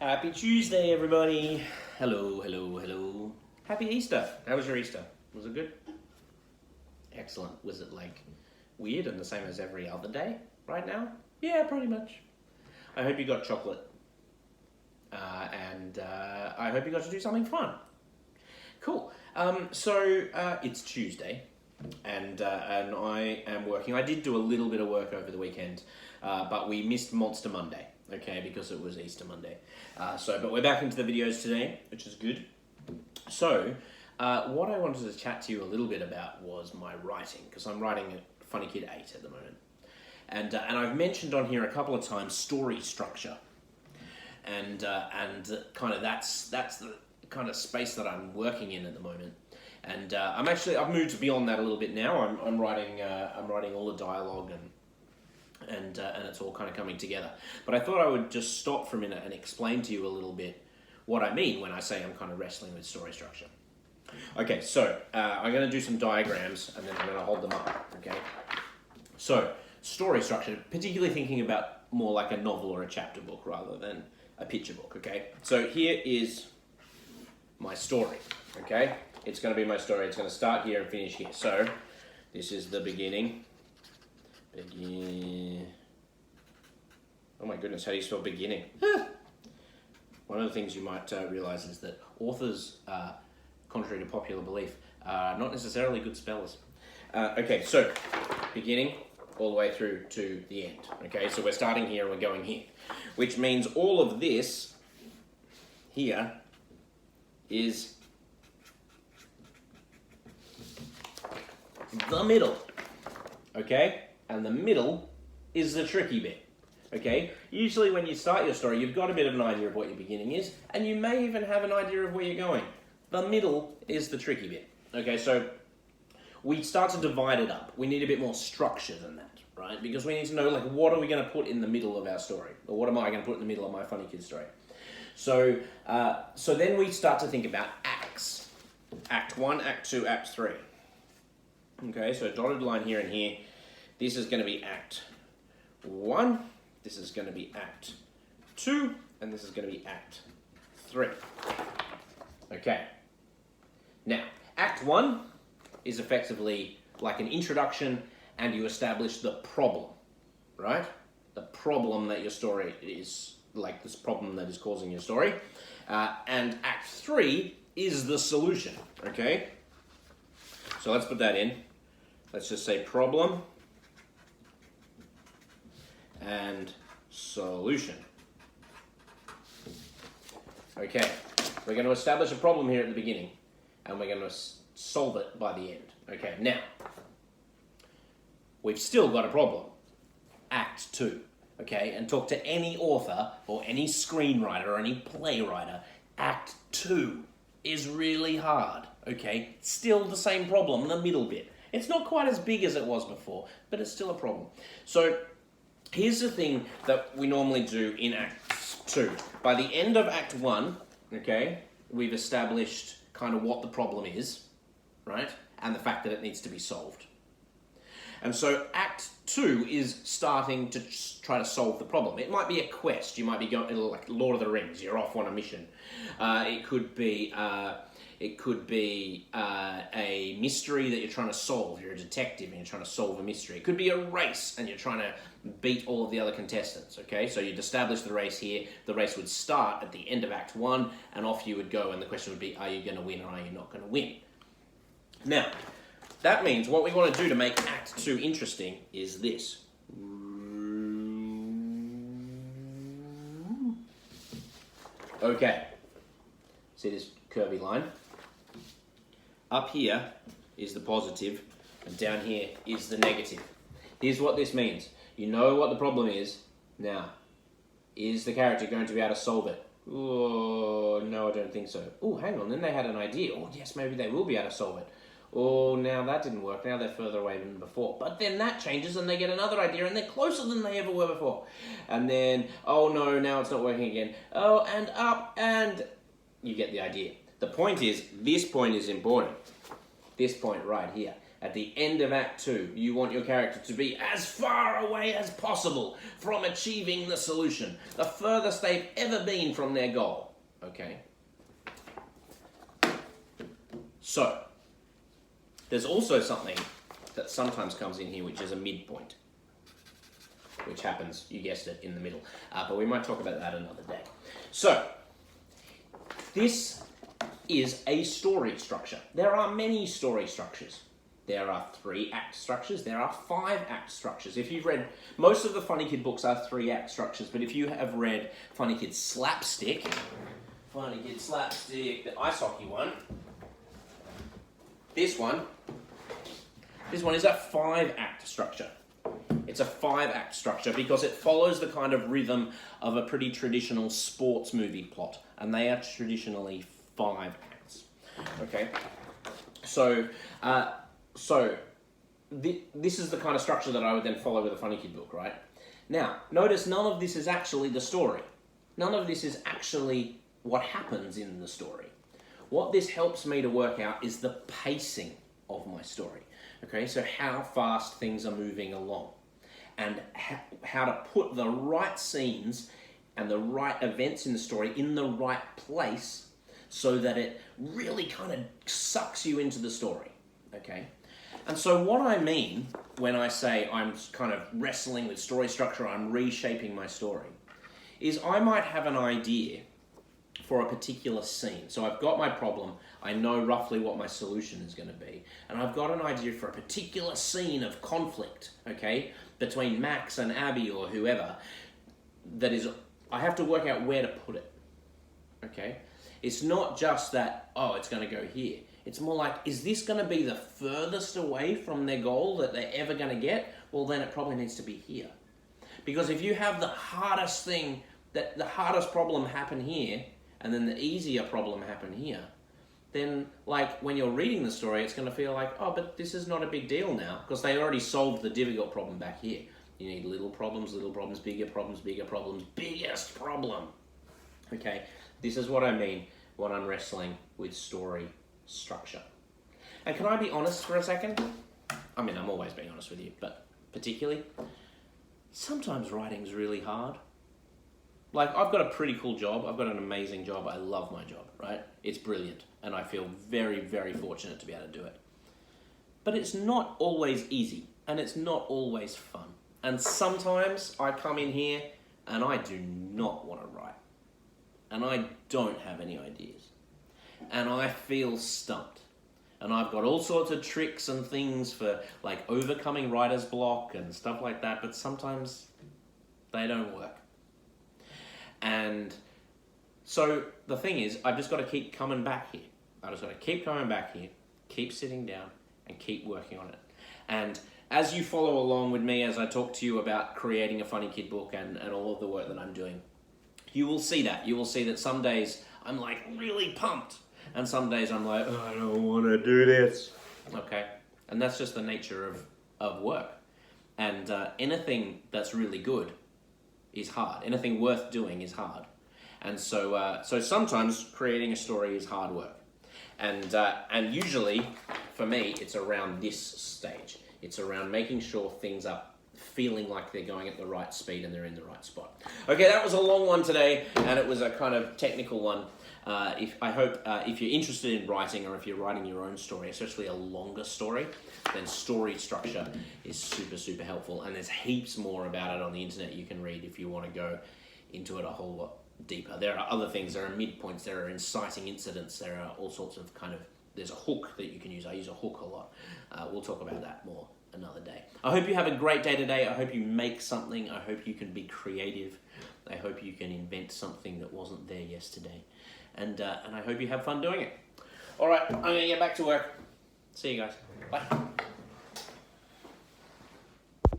Happy Tuesday, everybody. Hello, hello, hello. Happy Easter. How was your Easter? Was it good? Excellent. Was it like weird and the same as every other day right now? Yeah, pretty much. I hope you got chocolate. And I hope you got to do something fun. Cool. So it's Tuesday, and I am working. I did do a little bit of work over the weekend, but we missed Monster Monday. Okay, because it was Easter Monday. But we're back into the videos today, which is good. So, what I wanted to chat to you a little bit about was my writing, because I'm writing a Funny Kid 8 at the moment. And I've mentioned on here a couple of times story structure. And kind of that's the kind of space that I'm working in at the moment. And I've moved beyond that a little bit now. I'm writing all the dialogue and it's all kind of coming together. But I thought I would just stop for a minute and explain to you a little bit what I mean when I say I'm kind of wrestling with story structure. Okay, so I'm going to do some diagrams and then I'm going to hold them up, okay? So, story structure, particularly thinking about more like a novel or a chapter book rather than a picture book, okay? So here is my story, okay? It's going to be my story. It's going to start here and finish here. So, this is the beginning. Oh my goodness, how do you spell beginning? One of the things you might realize is that authors, contrary to popular belief, are not necessarily good spellers. Okay, so beginning all the way through to the end. Okay, so we're starting here and we're going here, which means all of this here is the middle. Okay? And the middle is the tricky bit, okay? Usually when you start your story, you've got a bit of an idea of what your beginning is, and you may even have an idea of where you're going. The middle is the tricky bit, okay? So we start to divide it up. We need a bit more structure than that, right? Because we need to know, like, what are we going to put in the middle of our story? Or what am I going to put in the middle of my Funny Kid story? So then we start to think about acts. Act 1, Act 2, Act 3. Okay, so dotted line here and here. This is going to be Act 1, this is going to be Act 2, and this is going to be Act 3. Okay. Now, Act 1 is effectively like an introduction, and you establish the problem, right? The problem that your story is, like this problem that is causing your story. And Act 3 is the solution, okay? So let's put that in. Let's just say problem and solution. Okay, we're going to establish a problem here at the beginning, and we're going to solve it by the end. Okay, now, we've still got a problem. Act 2, okay? And talk to any author or any screenwriter or any playwright. Act 2 is really hard, okay? Still the same problem, the middle bit. It's not quite as big as it was before, but it's still a problem. So, here's the thing that we normally do in Act 2. By the end of Act 1, okay, we've established kind of what the problem is, right? And the fact that it needs to be solved. And so Act 2 is starting to try to solve the problem. It might be a quest. You might be going, like Lord of the Rings, you're off on a mission. It could be a mystery that you're trying to solve. You're a detective and you're trying to solve a mystery. It could be a race and you're trying to beat all of the other contestants, okay? So you'd establish the race here. The race would start at the end of Act 1 and off you would go, and the question would be, are you going to win or are you not going to win? Now, that means what we want to do to make Act 2 interesting is this. Okay. See this curvy line? Up here is the positive, and down here is the negative. Here's what this means. You know what the problem is. Now, is the character going to be able to solve it? Oh, no, I don't think so. Oh, hang on, then they had an idea. Oh, yes, maybe they will be able to solve it. Oh, now that didn't work. Now they're further away than before. But then that changes and they get another idea and they're closer than they ever were before. And then, oh no, now it's not working again. Oh, and up, and you get the idea. The point is, this point is important. This point right here. At the end of Act 2, you want your character to be as far away as possible from achieving the solution, the furthest they've ever been from their goal. Okay? So, there's also something that sometimes comes in here, which is a midpoint, which happens, you guessed it, in the middle. But we might talk about that another day. So, this is a story structure. There are many story structures. There are 3-act structures. There are 5-act structures. If you've read, most of the Funny Kid books are 3-act structures, but if you have read Funny Kid Slapstick, the ice hockey one, this one is a 5-act structure. It's a 5-act structure because it follows the kind of rhythm of a pretty traditional sports movie plot, and they are traditionally 5 acts. Okay, so this is the kind of structure that I would then follow with a Funny Kid book, right? Now, notice none of this is actually the story. None of this is actually what happens in the story. What this helps me to work out is the pacing of my story. Okay, so how fast things are moving along, and how to put the right scenes and the right events in the story in the right place so that it really kind of sucks you into the story. Okay, and so what I mean when I say I'm kind of wrestling with story structure, I'm reshaping my story, is I might have an idea for a particular scene. So I've got my problem, I know roughly what my solution is going to be, and I've got an idea for a particular scene of conflict, okay, between Max and Abby or whoever, that is, I have to work out where to put it, okay? It's not just that, oh, it's going to go here. It's more like, is this going to be the furthest away from their goal that they're ever going to get? Well, then it probably needs to be here. Because if you have the hardest thing, the hardest problem happen here, and then the easier problem happen here, then, like, when you're reading the story, it's going to feel like, oh, but this is not a big deal now, because they already solved the difficult problem back here. You need little problems, bigger problems, biggest problem. Okay, this is what I mean when I'm wrestling with story structure. And can I be honest for a second? I mean, I'm always being honest with you, but particularly, sometimes writing's really hard. Like, I've got a pretty cool job. I've got an amazing job. I love my job, right? It's brilliant. And I feel very, very fortunate to be able to do it. But it's not always easy. And it's not always fun. And sometimes I come in here and I do not want to write. And I don't have any ideas. And I feel stumped. And I've got all sorts of tricks and things for, like, overcoming writer's block and stuff like that. But sometimes they don't work. And so the thing is, I've just got to keep coming back here. I've just got to keep coming back here, keep sitting down, and keep working on it. And as you follow along with me, as I talk to you about creating a Funny Kid book and all of the work that I'm doing, you will see that. You will see that some days I'm like really pumped, and some days I'm like, oh, I don't want to do this. Okay? And that's just the nature of work. And anything that's really good is hard. Anything worth doing is hard. And so sometimes creating a story is hard work. And usually, for me, it's around this stage. It's around making sure things are feeling like they're going at the right speed and they're in the right spot. Okay, that was a long one today, and it was a kind of technical one. I hope if you're interested in writing, or if you're writing your own story, especially a longer story, then story structure is super, super helpful. And there's heaps more about it on the internet you can read if you want to go into it a whole lot deeper. There are other things. There are midpoints. There are inciting incidents. There are all sorts of there's a hook that you can use. I use a hook a lot. We'll talk about that more another day. I hope you have a great day today. I hope you make something. I hope you can be creative. I hope you can invent something that wasn't there yesterday. And I hope you have fun doing it. All right, I'm going to get back to work. See you guys. Bye.